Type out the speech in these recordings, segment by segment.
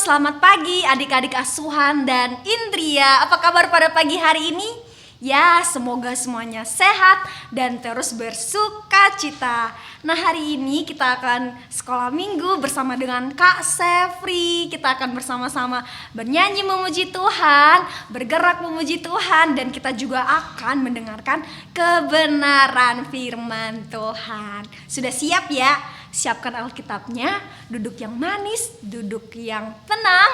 selamat pagi adik-adik asuhan dan Indria. Apa kabar pada pagi hari ini? Ya, semoga semuanya sehat dan terus bersuka cita. Nah, hari ini kita akan sekolah minggu bersama dengan Kak Sefri. Kita akan bersama-sama bernyanyi memuji Tuhan, bergerak memuji Tuhan, dan kita juga akan mendengarkan kebenaran firman Tuhan. Sudah siap ya? Siapkan Alkitabnya, duduk yang manis, duduk yang tenang.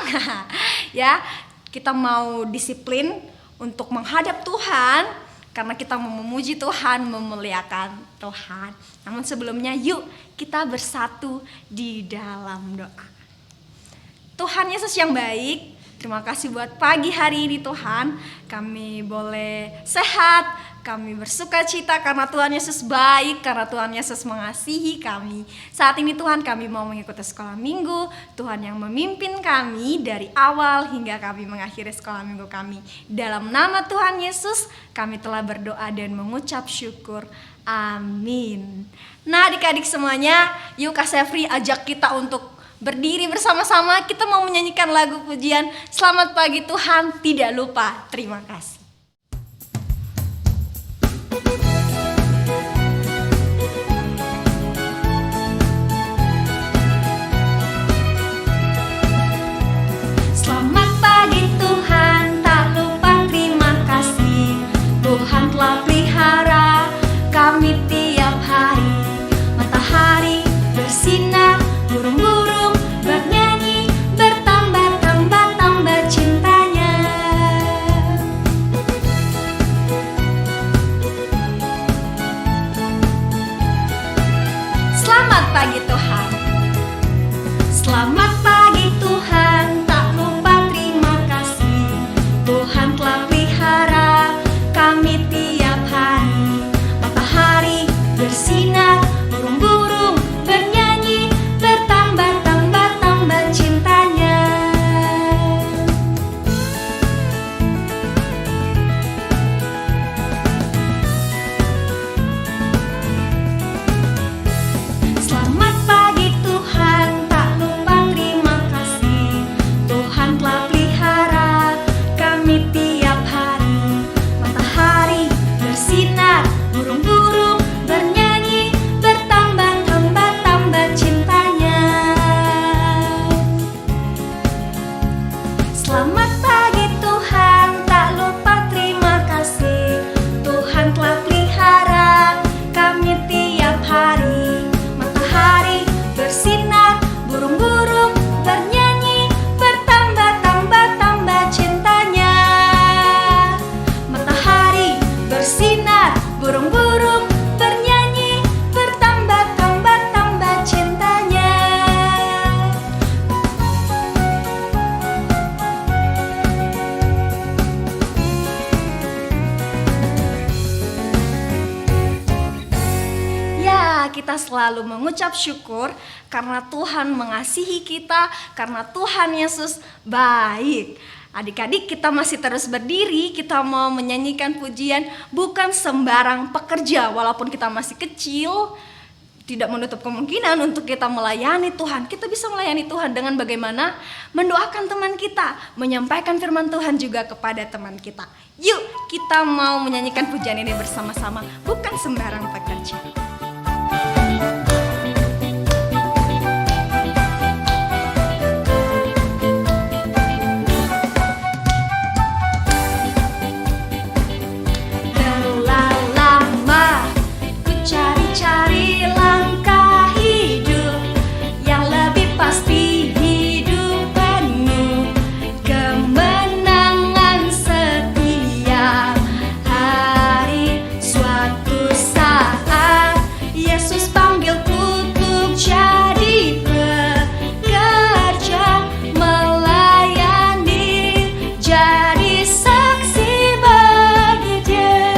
Ya, kita mau disiplin untuk menghadap Tuhan karena kita mau memuji Tuhan, memuliakan Tuhan. Namun sebelumnya yuk kita bersatu di dalam doa. Tuhan Yesus yang baik, terima kasih buat pagi hari ini Tuhan. Kami boleh sehat, kami bersuka cita karena Tuhan Yesus baik, karena Tuhan Yesus mengasihi kami. Saat ini Tuhan, kami mau mengikuti sekolah minggu. Tuhan yang memimpin kami dari awal hingga kami mengakhiri sekolah minggu kami. Dalam nama Tuhan Yesus, kami telah berdoa dan mengucap syukur. Amin. Nah, adik-adik semuanya, yuk Kak Sefri ajak kita untuk berdiri bersama-sama. Kita mau menyanyikan lagu pujian Selamat Pagi Tuhan, tidak lupa terima kasih. Selamat pagi Tuhan, tak lupa terima kasih. Tuhan telah pelihara kami tiap hari. Matahari bersinar, burung-burung bernyanyi, bertambah-tambah cintanya. Selamat pagi Tuhan. Selamat pagi Tuhan, tak lupa terima kasih. Tuhan telah pelihara kami tiap hari. Matahari bersinar, burung-burung bernyanyi, bertambah-tambah cintanya. Selamat pagi Tuhan, tak lupa terima kasih. Tuhan telah pelihara kami tiap hari. Matahari bersinar, burung-burung bernyanyi, bertambah-tambah cintanya. Selamat pagi Tuhan, tak lupa terima kasih. Tuhan telah pelihara kami tiap hari. Matahari bersinar, burung-burung bernyanyi, bertambah-tambah cintanya. Matahari bersinar, burung-burung bernyanyi, bertambah-tambah cintanya. Ya, kita selalu mengucap syukur karena Tuhan mengasihi kita, karena Tuhan Yesus baik. Adik-adik, kita masih terus berdiri, kita mau menyanyikan pujian bukan sembarang pekerja. Walaupun kita masih kecil, tidak menutup kemungkinan untuk kita melayani Tuhan. Kita bisa melayani Tuhan dengan bagaimana? Mendoakan teman kita, menyampaikan firman Tuhan juga kepada teman kita. Yuk, kita mau menyanyikan pujian ini bersama-sama, bukan sembarang pekerja. Telah lama ku cari-cari langkah hidup yang lebih pasti, hidup penuh kemenangan setiap hari. Suatu saat Yesus panggilku untuk jadi pekerja, melayani, jadi saksi bagi Dia.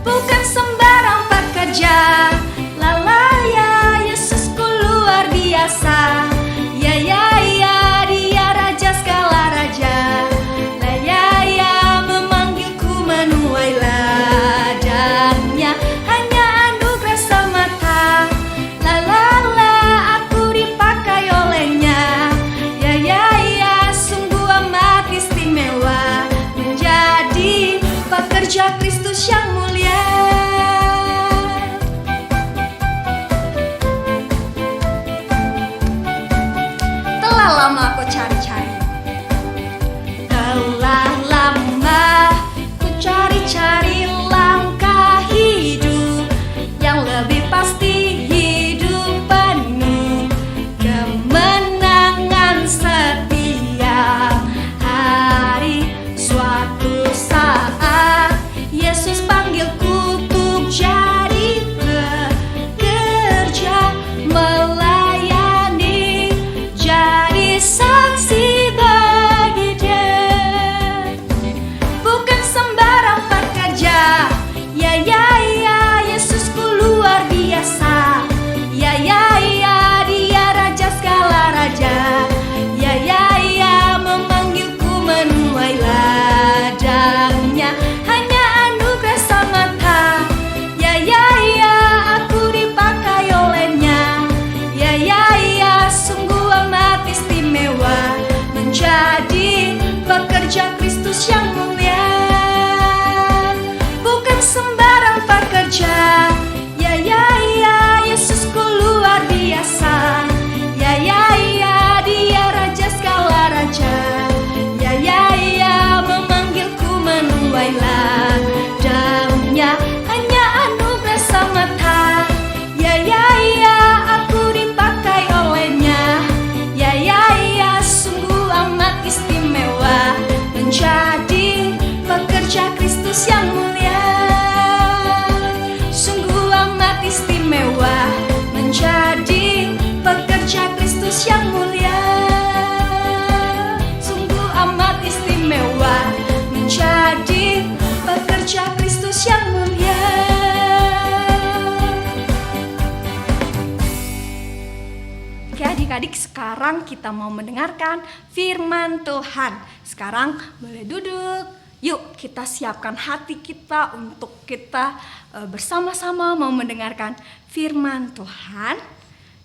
Bukan sembarang pekerja, lalaya, Yesusku luar biasa. Ya ya ya, Dia raja segala raja. La ya ya, memanggilku menuai ladangnya. Hanya anugerah semata. La la la, aku dipakai olehnya. Kristus yang mulia. Telah lama aku cari-cari, telah lama ku cari-cari langkah hidup yang lebih pasti, hidup penuh kemenangan setiap hari. Suatu saat Yesus panggilku untuk jadi pekerja, melayani, jadi saksi bagi Dia. Bukan sembarang pekerja, ya Yesusku luar biasa. Ya Dia raja segala raja. Ya memanggilku menuai ladangnya, hanya anugerah semata. Ya aku dipakai olehnya. Ya sungguh amat istimewa menjadi pekerja Kristus yang mulia. Bukan sembarang pekerja, ya Yesusku luar biasa. Ya Dia raja segala raja. Ya memanggilku menuai ladangnya, hanya anugerah semata. Ya aku dipakai olehnya. Ya sungguh amat istimewa menjadi pekerja Kristus yang mulia. Sungguh amat istimewa menjadi pekerja Kristus yang mulia. Sungguh amat istimewa menjadi pekerja Kristus yang mulia. Oke adik-adik, sekarang kita mau mendengarkan firman Tuhan. Sekarang boleh duduk. Yuk kita siapkan hati kita untuk kita bersama-sama mau mendengarkan firman Tuhan.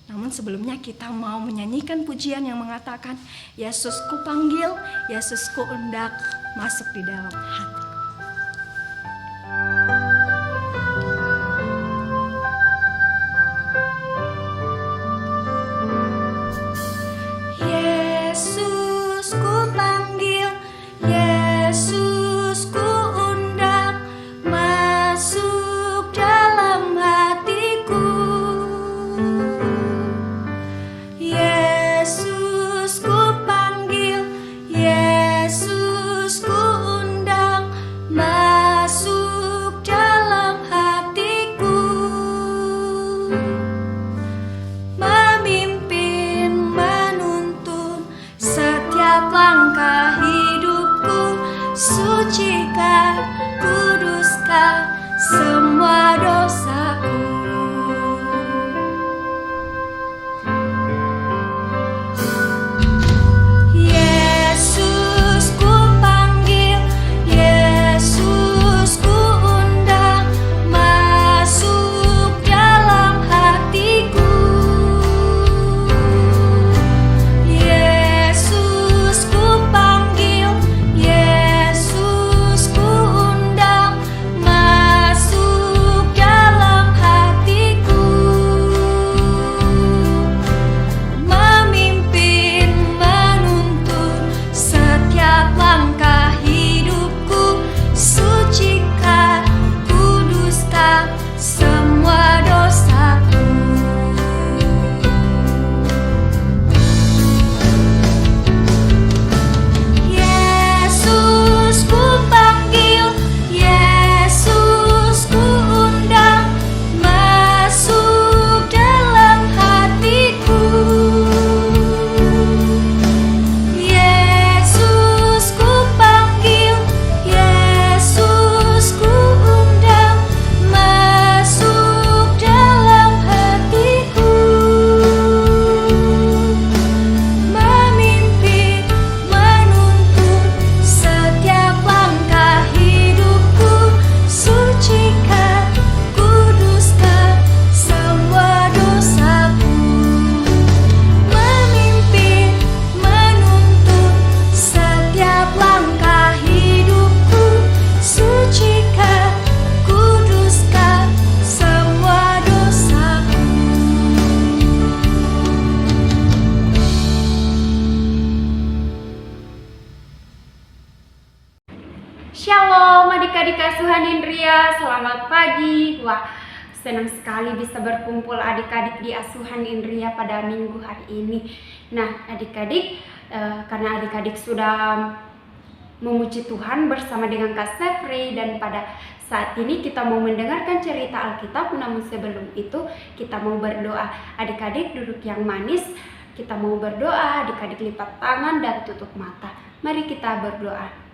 Namun sebelumnya kita mau menyanyikan pujian yang mengatakan, Yesusku panggil, Yesusku undak, masuk di dalam hati. Yesusku panggil, Yesusku undang, masuk dalam hatiku. Yesusku panggil, Yesusku undang, adik asuhan Indria, selamat pagi. Wah, senang sekali bisa berkumpul adik-adik di asuhan Indria pada minggu hari ini. Nah, adik-adik, karena adik-adik sudah memuji Tuhan bersama dengan Kak Sefri, dan pada saat ini kita mau mendengarkan cerita Alkitab. Namun sebelum itu kita mau berdoa. Adik-adik duduk yang manis, kita mau berdoa. Adik-adik lipat tangan dan tutup mata. Mari kita berdoa.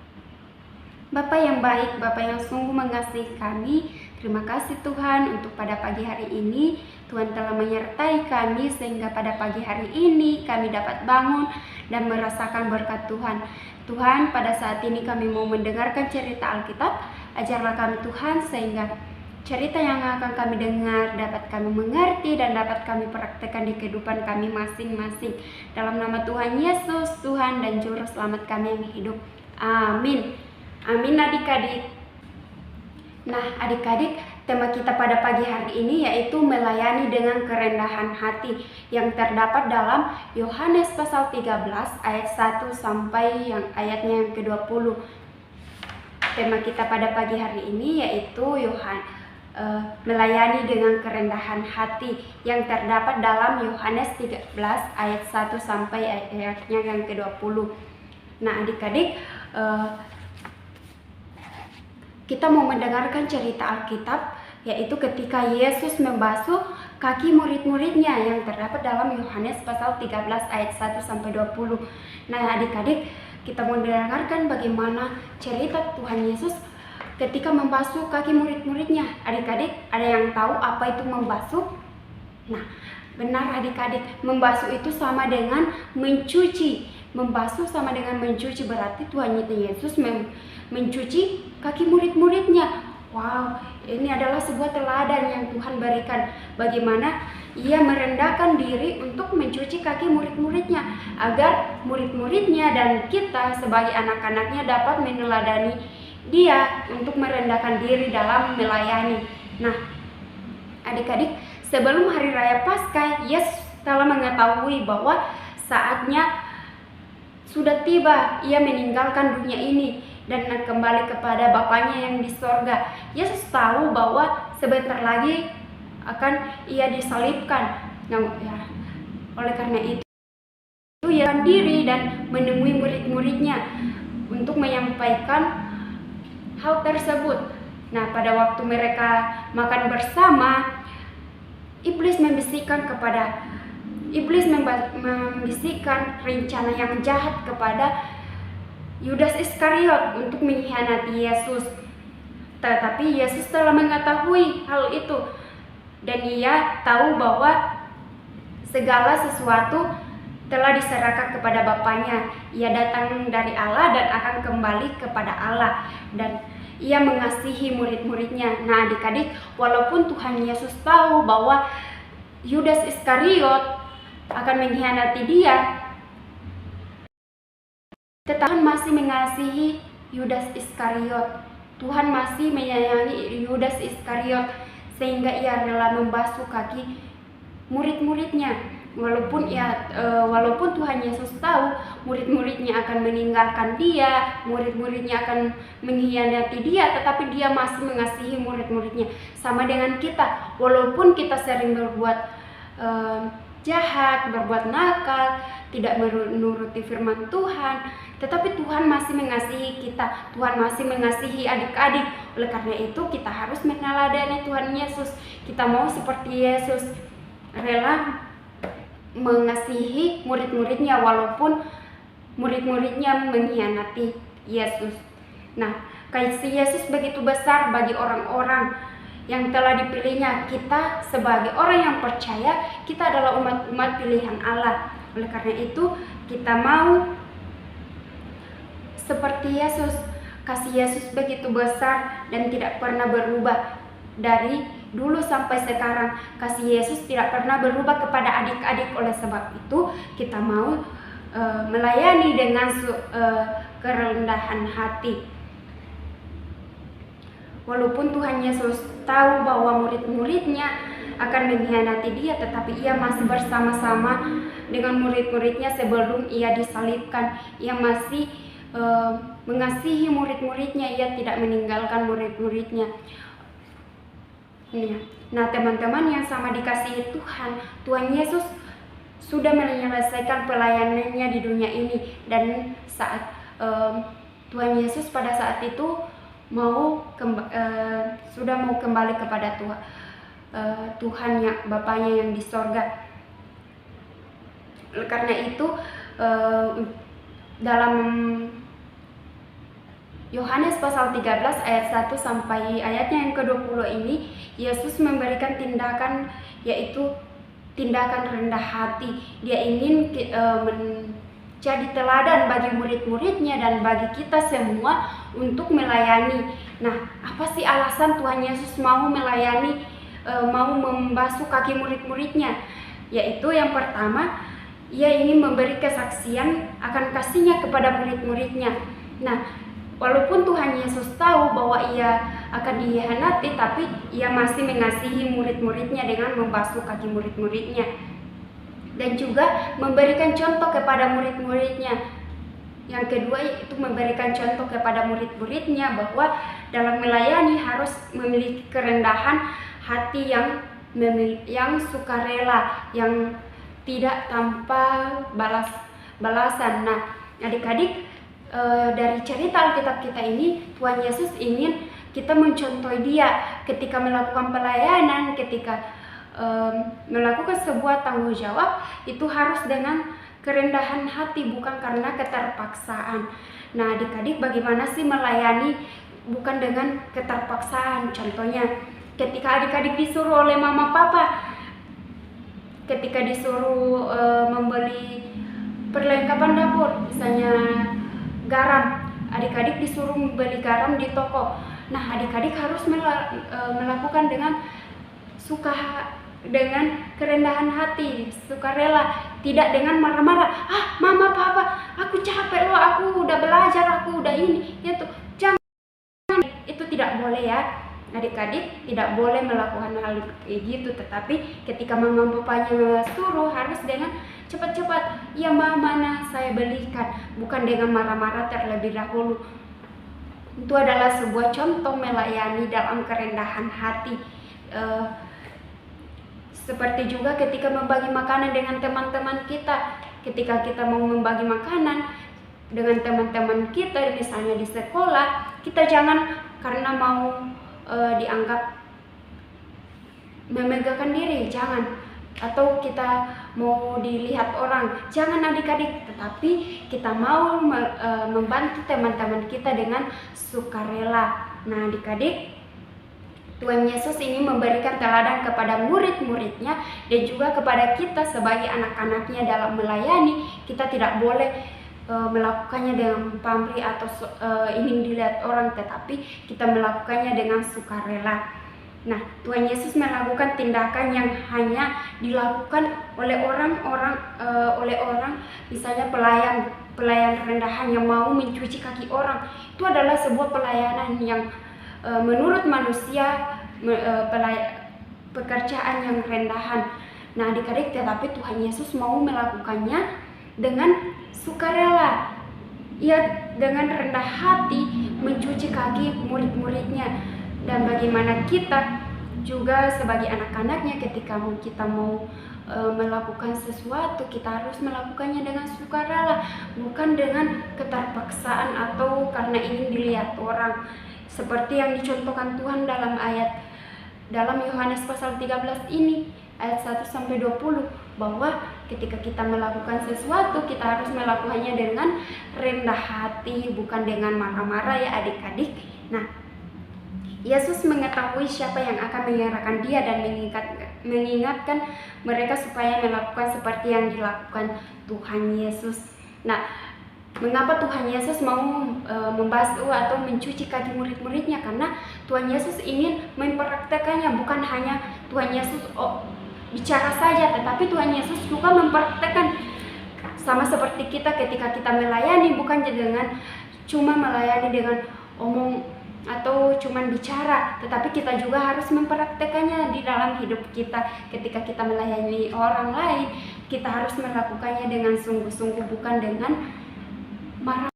Bapa yang baik, Bapa yang sungguh mengasihi kami, terima kasih Tuhan untuk pada pagi hari ini. Tuhan telah menyertai kami sehingga pada pagi hari ini kami dapat bangun dan merasakan berkat Tuhan. Tuhan, pada saat ini kami mau mendengarkan cerita Alkitab. Ajarlah kami Tuhan sehingga cerita yang akan kami dengar dapat kami mengerti dan dapat kami praktekkan di kehidupan kami masing-masing. Dalam nama Tuhan Yesus, Tuhan dan Juru Selamat kami yang hidup. Amin. Amin adik-adik. Nah adik-adik, tema kita pada pagi hari ini yaitu melayani dengan kerendahan hati, yang terdapat dalam Yohanes pasal 13 ayat 1 sampai ayatnya yang ke-20. Tema kita pada pagi hari ini yaitu melayani dengan kerendahan hati, yang terdapat dalam Yohanes 13 ayat 1 sampai ayatnya yang ke-20. Nah adik-adik, kita mau mendengarkan cerita Alkitab, yaitu ketika Yesus membasuh kaki murid-muridnya, yang terdapat dalam Yohanes pasal 13 ayat 1 sampai 20. Nah adik-adik, kita mau mendengarkan bagaimana cerita Tuhan Yesus ketika membasuh kaki murid-muridnya. Adik-adik, ada yang tahu apa itu membasuh? Nah, benar adik-adik, membasuh itu sama dengan mencuci. Membasuh sama dengan mencuci, berarti Tuhan Yesus mencuci kaki murid-muridnya. Wow, ini adalah sebuah teladan yang Tuhan berikan, bagaimana ia merendahkan diri untuk mencuci kaki murid-muridnya, agar murid-muridnya dan kita sebagai anak-anaknya dapat meneladani dia untuk merendahkan diri dalam melayani. Nah adik-adik, sebelum hari raya Paskah, Yesus telah mengetahui bahwa saatnya sudah tiba, ia meninggalkan dunia ini dan kembali kepada Bapaknya yang di sorga. Yesus tahu bahwa sebentar lagi akan ia disalibkan. Nah, oleh karena itu ia akan diri dan menemui murid-muridnya untuk menyampaikan hal tersebut. Nah, pada waktu mereka makan bersama, Iblis membisikkan rencana yang jahat kepada Yudas Iskariot untuk mengkhianati Yesus. Tetapi Yesus telah mengetahui hal itu, dan ia tahu bahwa segala sesuatu telah diserahkan kepada Bapaknya. Ia datang dari Allah dan akan kembali kepada Allah, dan ia mengasihi murid-muridnya. Nah adik-adik, walaupun Tuhan Yesus tahu bahwa Yudas Iskariot akan mengkhianati dia, tetapi Tuhan masih mengasihi Yudas Iskariot. Tuhan masih menyayangi Yudas Iskariot sehingga ia rela membasuh kaki murid-muridnya. Walaupun Tuhan Yesus tahu murid-muridnya akan meninggalkan dia, murid-muridnya akan mengkhianati dia, tetapi dia masih mengasihi murid-muridnya. Sama dengan kita, walaupun kita sering berbuat jahat, berbuat nakal, tidak menuruti firman Tuhan, tetapi Tuhan masih mengasihi kita. Tuhan masih mengasihi adik-adik. Oleh karena itu kita harus meneladani Tuhan Yesus. Kita mau seperti Yesus, rela mengasihi murid-muridnya walaupun murid-muridnya mengkhianati Yesus. Nah, kasih Yesus begitu besar bagi orang-orang yang telah dipilihnya. Kita sebagai orang yang percaya, kita adalah umat-umat pilihan Allah. Oleh karena itu kita mau seperti Yesus. Kasih Yesus begitu besar dan tidak pernah berubah dari dulu sampai sekarang. Kasih Yesus tidak pernah berubah kepada adik-adik. Oleh sebab itu kita mau melayani dengan kerendahan hati. Walaupun Tuhan Yesus tahu bahwa murid-muridnya akan mengkhianati dia, tetapi ia masih bersama-sama dengan murid-muridnya sebelum ia disalibkan. Ia masih mengasihi murid-muridnya, ia tidak meninggalkan murid-muridnya. Nah, teman-teman yang sama dikasihi Tuhan, Tuhan Yesus sudah menyelesaikan pelayanannya di dunia ini, dan saat Tuhan Yesus pada saat itu sudah mau kembali kepada Tuhan yang Bapaknya yang di sorga. Karena itu dalam Yohanes pasal 13 ayat 1 sampai ayatnya yang ke-20 ini, Yesus memberikan tindakan, yaitu tindakan rendah hati. Dia ingin menjadi teladan bagi murid-muridnya dan bagi kita semua untuk melayani. Nah, apa sih alasan Tuhan Yesus mau melayani, mau membasuh kaki murid-muridnya? Yaitu yang pertama, ia ingin memberi kesaksian akan kasihnya kepada murid-muridnya. Nah, walaupun Tuhan Yesus tahu bahwa ia akan dikhianati, tapi ia masih mengasihi murid-muridnya dengan membasuh kaki murid-muridnya. Dan juga memberikan contoh kepada murid-muridnya. Yang kedua yaitu memberikan contoh kepada murid-muridnya bahwa dalam melayani harus memiliki kerendahan hati yang sukarela, yang tidak tanpa balasan. Nah, adik-adik, dari cerita Alkitab kita ini, Tuhan Yesus ingin kita mencontohi Dia ketika melakukan pelayanan, ketika melakukan sebuah tanggung jawab, itu harus dengan kerendahan hati, bukan karena keterpaksaan. Nah, adik-adik, bagaimana sih melayani bukan dengan keterpaksaan? Contohnya, ketika adik-adik disuruh oleh mama papa, ketika disuruh membeli perlengkapan dapur, misalnya garam, adik-adik disuruh membeli garam di toko. Nah, adik-adik harus melakukan dengan dengan kerendahan hati, sukarela, tidak dengan marah-marah. Mama, papa, aku capek loh, aku udah belajar, aku udah ini, itu. Jangan, itu tidak boleh ya. Adik-adik tidak boleh melakukan hal kayak gitu, tetapi ketika mama papanya suruh harus dengan cepat-cepat, ya mama, saya belikan, bukan dengan marah-marah terlebih dahulu. Itu adalah sebuah contoh melayani dalam kerendahan hati. Seperti juga ketika membagi makanan dengan teman-teman kita, ketika kita mau membagi makanan dengan teman-teman kita, misalnya di sekolah, kita jangan karena mau dianggap memegahkan diri, jangan, atau kita mau dilihat orang, jangan adik-adik, tetapi kita mau membantu teman-teman kita dengan sukarela. Nah, adik-adik, Tuhan Yesus ini memberikan teladan kepada murid-muridnya dan juga kepada kita sebagai anak-anaknya dalam melayani. Kita tidak boleh melakukannya dengan pamrih atau ingin dilihat orang, tetapi kita melakukannya dengan sukarela. Nah, Tuhan Yesus melakukan tindakan yang hanya dilakukan oleh orang, misalnya pelayan rendahan yang mau mencuci kaki orang. Itu adalah sebuah pelayanan yang menurut manusia pekerjaan yang rendahan. Nah, adik-adik, tetapi Tuhan Yesus mau melakukannya dengan sukarela. Ia dengan rendah hati mencuci kaki murid-muridnya. Dan bagaimana kita juga sebagai anak-anaknya, ketika kita mau melakukan sesuatu, kita harus melakukannya dengan sukarela, bukan dengan keterpaksaan atau karena ingin dilihat orang. Seperti yang dicontohkan Tuhan dalam Yohanes pasal 13 ini, ayat 1 sampai 20, bahwa ketika kita melakukan sesuatu, kita harus melakukannya dengan rendah hati, bukan dengan marah-marah ya adik-adik. Nah, Yesus mengetahui siapa yang akan menyerahkan Dia dan mengingatkan mereka supaya melakukan seperti yang dilakukan Tuhan Yesus. Nah, mengapa Tuhan Yesus mau membasuh atau mencuci kaki murid-muridnya? Karena Tuhan Yesus ingin mempraktekannya, bukan hanya Tuhan Yesus bicara saja, tetapi Tuhan Yesus juga mempraktekkan. Sama seperti kita ketika kita melayani, bukan cuma melayani dengan omong atau cuman bicara, tetapi kita juga harus mempraktekannya di dalam hidup kita. Ketika kita melayani orang lain, kita harus melakukannya dengan sungguh-sungguh, bukan dengan marah.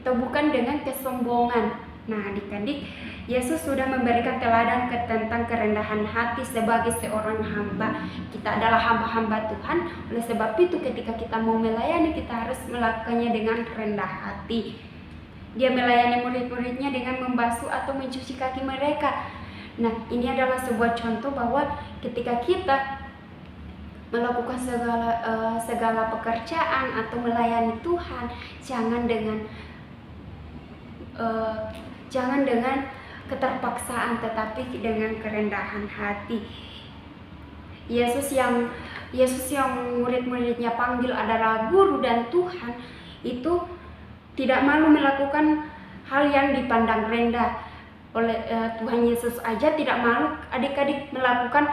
itu bukan dengan kesombongan. Nah, adik-adik, Yesus sudah memberikan teladan tentang kerendahan hati sebagai seorang hamba. Kita adalah hamba-hamba Tuhan. Oleh sebab itu ketika kita mau melayani, kita harus melakukannya dengan rendah hati. Dia melayani murid-muridnya dengan membasuh atau mencuci kaki mereka. Nah, ini adalah sebuah contoh bahwa ketika kita melakukan segala pekerjaan atau melayani Tuhan, jangan dengan keterpaksaan, tetapi dengan kerendahan hati. Yesus yang murid-muridnya panggil adalah guru dan Tuhan, itu tidak malu melakukan hal yang dipandang rendah. Oleh Tuhan Yesus aja tidak malu adik-adik melakukan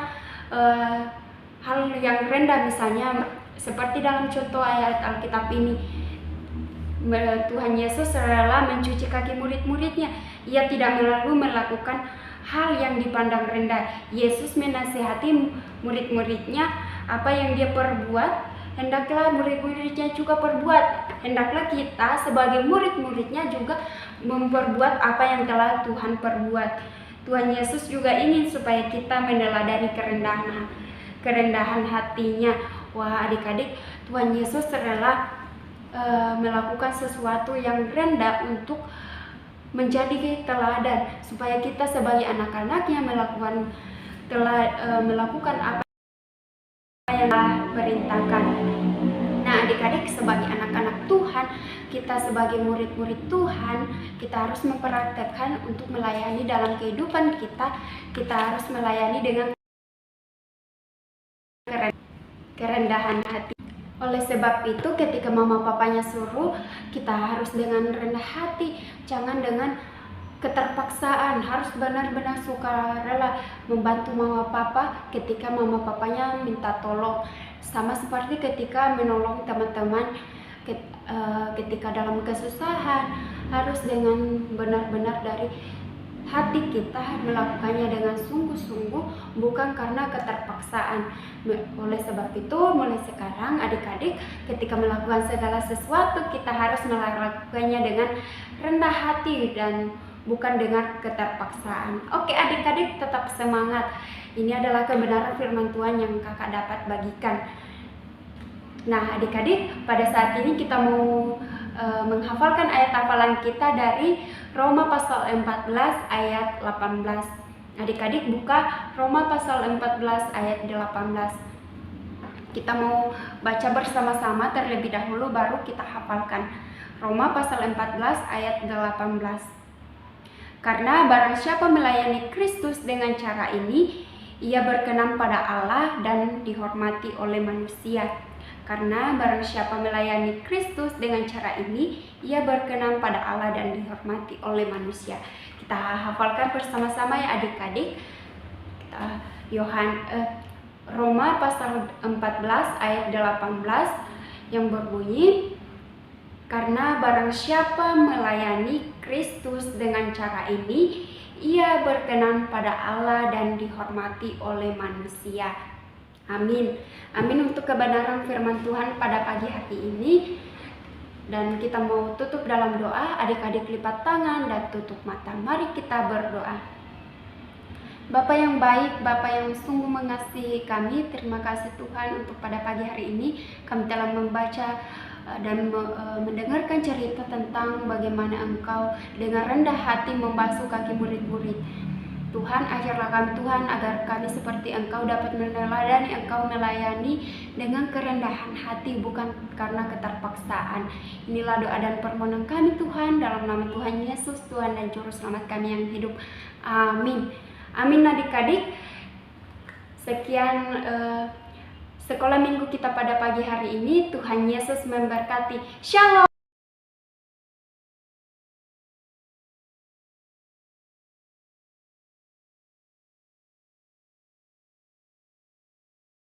hal yang rendah, misalnya seperti dalam contoh ayat Alkitab ini. Tuhan Yesus rela mencuci kaki murid-muridnya. Ia tidak malu melakukan hal yang dipandang rendah. Yesus menasihati murid-muridnya, apa yang dia perbuat, hendaklah murid-muridnya juga perbuat. Hendaklah kita sebagai murid-muridnya juga memperbuat apa yang telah Tuhan perbuat. Tuhan Yesus juga ingin supaya kita meneladani kerendahan hatinya. Wah, adik-adik, Tuhan Yesus rela melakukan sesuatu yang rendah untuk menjadi teladan, supaya kita sebagai anak-anaknya melakukan apa yang telah perintahkan. Nah, adik-adik, sebagai anak-anak Tuhan, kita sebagai murid-murid Tuhan, kita harus mempraktekkan untuk melayani dalam kehidupan kita. Kita harus melayani dengan kerendahan hati. Oleh sebab itu, ketika mama papanya suruh, kita harus dengan rendah hati, jangan dengan keterpaksaan. Harus benar-benar sukarela membantu mama papa ketika mama papanya minta tolong. Sama seperti ketika menolong teman-teman ketika dalam kesusahan, harus dengan benar-benar dari hati kita melakukannya dengan sungguh-sungguh, bukan karena keterpaksaan. Oleh sebab itu, mulai sekarang adik-adik, ketika melakukan segala sesuatu, kita harus melakukannya dengan rendah hati dan bukan dengan keterpaksaan. Oke adik-adik, tetap semangat. Ini adalah kebenaran firman Tuhan yang kakak dapat bagikan. Nah adik-adik, pada saat ini kita mau menghafalkan ayat hafalan kita dari Roma pasal 14 ayat 18. Adik-adik buka Roma pasal 14 ayat 18. Kita mau baca bersama-sama terlebih dahulu baru kita hafalkan. Roma pasal 14 ayat 18. Karena barang siapa melayani Kristus dengan cara ini, ia berkenan pada Allah dan dihormati oleh manusia. Karena barang siapa melayani Kristus dengan cara ini, ia berkenan pada Allah dan dihormati oleh manusia. Kita hafalkan bersama-sama ya adik-adik. Roma pasal 14 ayat 18 yang berbunyi, karena barang siapa melayani Kristus dengan cara ini, ia berkenan pada Allah dan dihormati oleh manusia. Amin. Amin untuk kebenaran firman Tuhan pada pagi hari ini. Dan kita mau tutup dalam doa. Adik-adik lipat tangan dan tutup mata. Mari kita berdoa. Bapa yang baik, Bapa yang sungguh mengasihi kami, terima kasih Tuhan untuk pada pagi hari ini kami telah membaca dan mendengarkan cerita tentang bagaimana Engkau dengan rendah hati membasuh kaki murid-murid. Tuhan, ajarlah kami Tuhan agar kami seperti Engkau dapat meneladani Engkau melayani dengan kerendahan hati, bukan karena keterpaksaan. Inilah doa dan permohonan kami Tuhan, dalam nama Tuhan Yesus, Tuhan dan Juru Selamat kami yang hidup. Amin. Amin adik-adik. Sekian sekolah minggu kita pada pagi hari ini. Tuhan Yesus memberkati. Shalom.